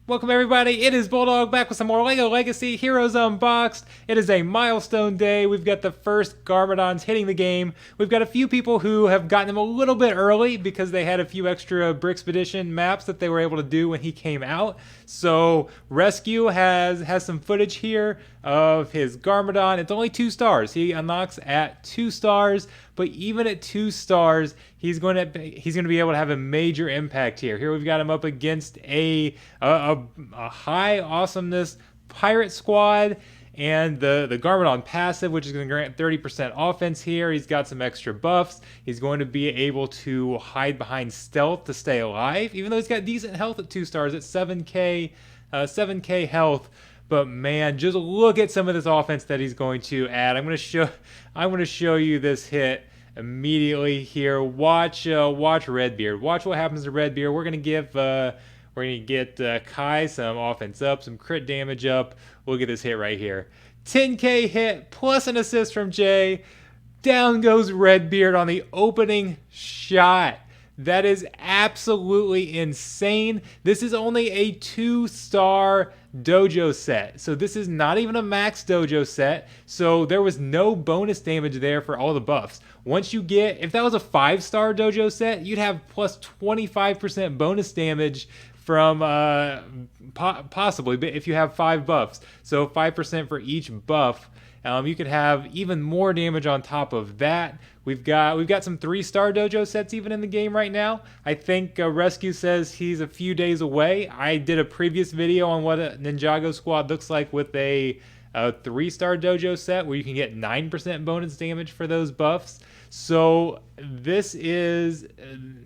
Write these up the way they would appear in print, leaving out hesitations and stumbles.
Welcome everybody, it is Bulldog back with some more LEGO Legacy Heroes Unboxed. It is a milestone day. We've got the first Garmadons hitting the game. We've got a few people who have gotten them a little bit early because they had a few extra Brickspedition maps that they were able to do when he came out. So Rescue has some footage here of his Garmadon. It's only 2 stars. He unlocks at 2 stars, but even at 2 stars, he's going to be able to have a major impact here. Here we've got him up against a high awesomeness pirate squad and the Garmadon passive, which is going to grant 30% offense here. He's got some extra buffs. He's going to be able to hide behind stealth to stay alive, even though he's got decent health at 2 stars at 7k health. But man, just look at some of this offense that he's going to add. I'm going to show you this hit immediately here. Watch Redbeard. Watch what happens to Redbeard. We're going to get Kai some offense up, some crit damage up. Look at this hit right here. 10k hit plus an assist from Jay. Down goes Redbeard on the opening shot. That is absolutely insane. This is only a 2-star dojo set. So this is not even a max dojo set. So there was no bonus damage there for all the buffs. Once you get, if that was a 5-star dojo set, you'd have plus 25% bonus damage from possibly, but if you have 5 buffs. So 5% for each buff. You could have even more damage on top of that. We've got some 3-star dojo sets even in the game right now. I think Rescue says he's a few days away. I did a previous video on what a Ninjago squad looks like with a 3-star dojo set where you can get 9% bonus damage for those buffs. So this is,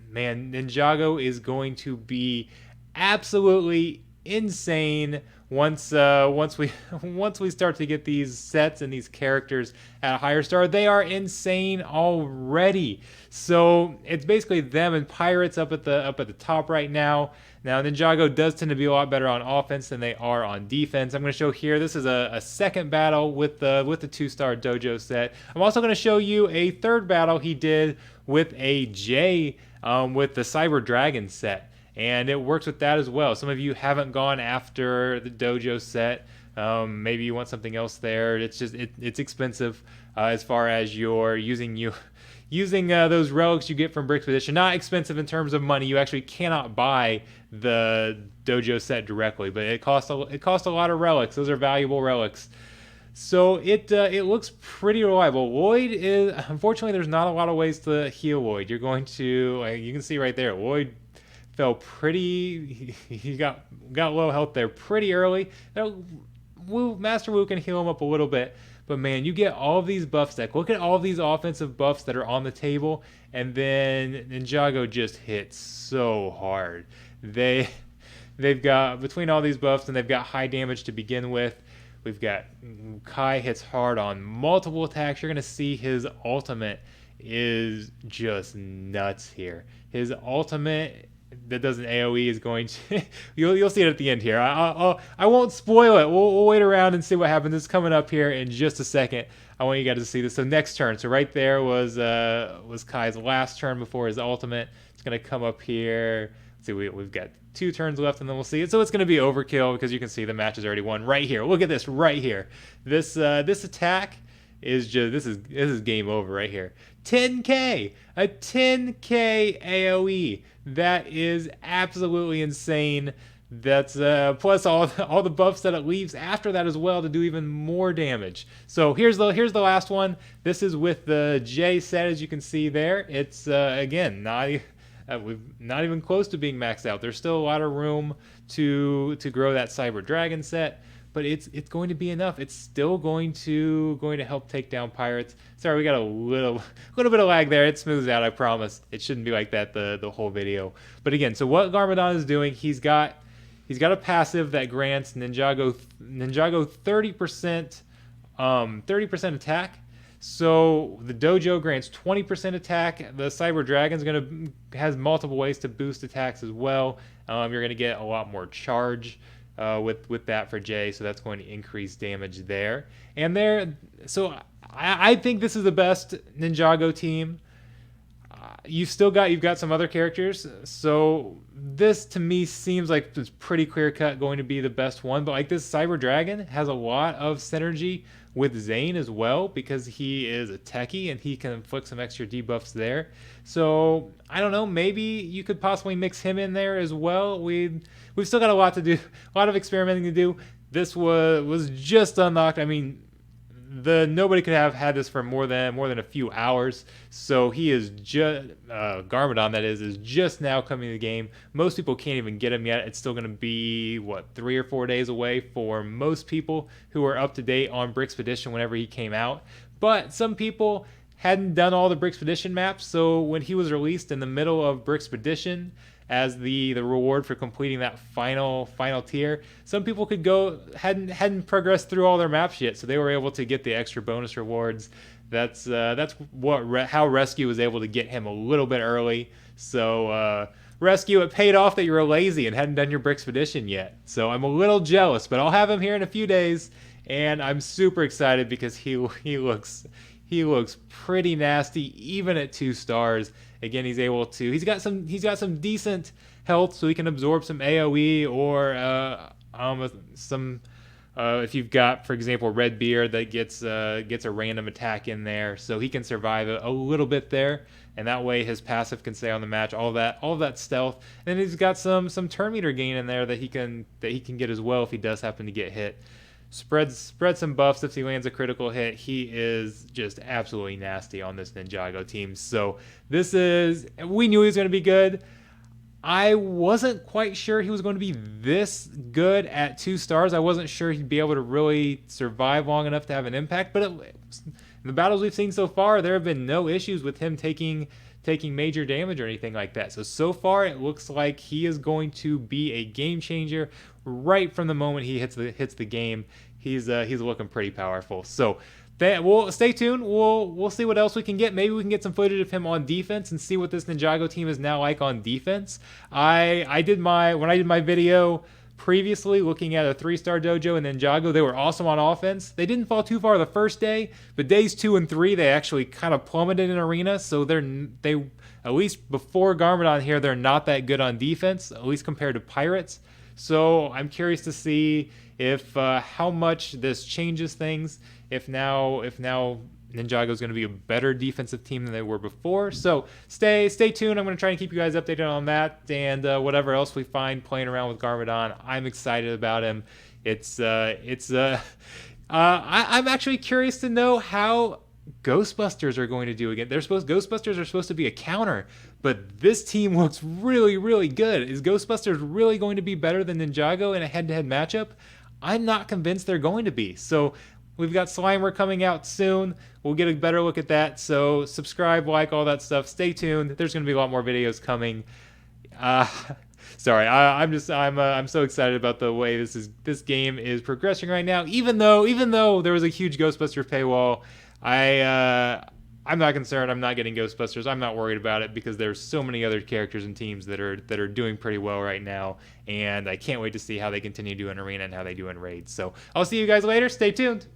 man, Ninjago is going to be absolutely insane once we start to get these sets and these characters at a higher star. They are insane already. So it's basically them and pirates up at the top right now. Now Ninjago does tend to be a lot better on offense than they are on defense. I'm going to show here, this is a second battle with the 2-star dojo set. I'm also going to show you a third battle he did with a J with the Cyber Dragon set. And it works with that as well. Some of you haven't gone after the dojo set. Maybe you want something else there. It's just it's expensive as far as you're using those relics you get from Brickspedition. Not expensive in terms of money. You actually cannot buy the dojo set directly, but it costs a lot of relics. Those are valuable relics. So it looks pretty reliable. Lloyd is, unfortunately, there's not a lot of ways to heal Lloyd. You're going to, you can see right there, Lloyd fell pretty, he got low health there pretty early. Master Wu can heal him up a little bit, but man, you get all of these buffs deck. Look at all these offensive buffs that are on the table, and then Ninjago just hits so hard. They've got, between all these buffs, and they've got high damage to begin with. We've got Kai hits hard on multiple attacks. You're going to see his ultimate is just nuts here. His ultimate that does an AoE is going to you'll see it at the end here. I won't spoil it. We'll wait around and see what happens. It's coming up here in just a second. I want you guys to see this. So next turn. So right there was Kai's last turn before his ultimate. It's gonna come up here. Let's see, we've got 2 turns left, and then we'll see it. So it's gonna be overkill because you can see the match is already won right here. Look at this right here. This attack is just, this is game over right here. 10k, a 10k AoE. That is absolutely insane. That's plus all the buffs that it leaves after that as well to do even more damage. So here's the last one. This is with the J set, as you can see there. It's again not even close to being maxed out. There's still a lot of room to grow that Cyber Dragon set, but it's going to be enough. It's still going to help take down pirates. Sorry, we got a little bit of lag there. It smooths out, I promise. It shouldn't be like that the whole video. But again, so what Garmadon is doing, he's got a passive that grants Ninjago 30% attack. So the dojo grants 20% attack. The Cyber Dragon's has multiple ways to boost attacks as well. You're gonna get a lot more charge with that for Jay, so that's going to increase damage there. And so I think this is the best Ninjago team. you've got some other characters. So this to me seems like it's pretty clear cut going to be the best one. But like this Cyber Dragon has a lot of synergy with Zane as well because he is a techie and he can inflict some extra debuffs there. So I don't know, maybe you could possibly mix him in there as well. We've still got a lot to do, a lot of experimenting to do. This was just unlocked. I mean, nobody could have had this for more than a few hours. So he is just Garmadon, that is just now coming to the game. Most people can't even get him yet. It's still going to be what, 3 or 4 days away for most people who are up to date on Brickspedition whenever he came out. But some people hadn't done all the Brickspedition maps, so when he was released in the middle of Brickspedition as the reward for completing that final tier, some people hadn't progressed through all their maps yet, so they were able to get the extra bonus rewards. That's how Rescue was able to get him a little bit early. So Rescue, it paid off that you were lazy and hadn't done your Brickspedition yet. So I'm a little jealous, but I'll have him here in a few days, and I'm super excited because he looks pretty nasty even at 2 stars. Again, he's got some decent health, so he can absorb some AoE or if you've got, for example, Red Beard that gets a random attack in there, so he can survive a little bit there, and that way his passive can stay on the match. All of that stealth, and then he's got some turn meter gain in there that he can get as well if he does happen to get hit. Spread some buffs if he lands a critical hit. He is just absolutely nasty on this Ninjago team. So we knew he was going to be good. I wasn't quite sure he was going to be this good at 2 stars. I wasn't sure he'd be able to really survive long enough to have an impact. But in the battles we've seen so far, there have been no issues with him taking major damage or anything like that. So far it looks like he is going to be a game changer right from the moment he hits the game. He's looking pretty powerful. So we'll stay tuned. We'll see what else we can get. Maybe we can get some footage of him on defense and see what this Ninjago team is now like on defense. When I did my video previously looking at a 3-star dojo and Ninjago, they were awesome on offense. They didn't fall too far the first day, but days 2 and 3 they actually kind of plummeted in arena. So they at least before Garmadon here, they're not that good on defense, at least compared to Pirates. So I'm curious to see if how much this changes things. If now Ninjago is going to be a better defensive team than they were before. So stay tuned. I'm going to try and keep you guys updated on that and whatever else we find playing around with Garmadon. I'm excited about him. I'm actually curious to know how Ghostbusters are going to do again. Ghostbusters are supposed to be a counter, but this team looks really, really good. Is Ghostbusters really going to be better than Ninjago in a head-to-head matchup? I'm not convinced they're going to be. So we've got Slimer coming out soon. We'll get a better look at that. So subscribe, like, all that stuff. Stay tuned. There's going to be a lot more videos coming. Sorry, I'm so excited about the way this game is progressing right now. Even though there was a huge Ghostbusters paywall, I'm not concerned. I'm not getting Ghostbusters. I'm not worried about it because there's so many other characters and teams that are doing pretty well right now, and I can't wait to see how they continue doing arena and how they do in raids. So I'll see you guys later. Stay tuned.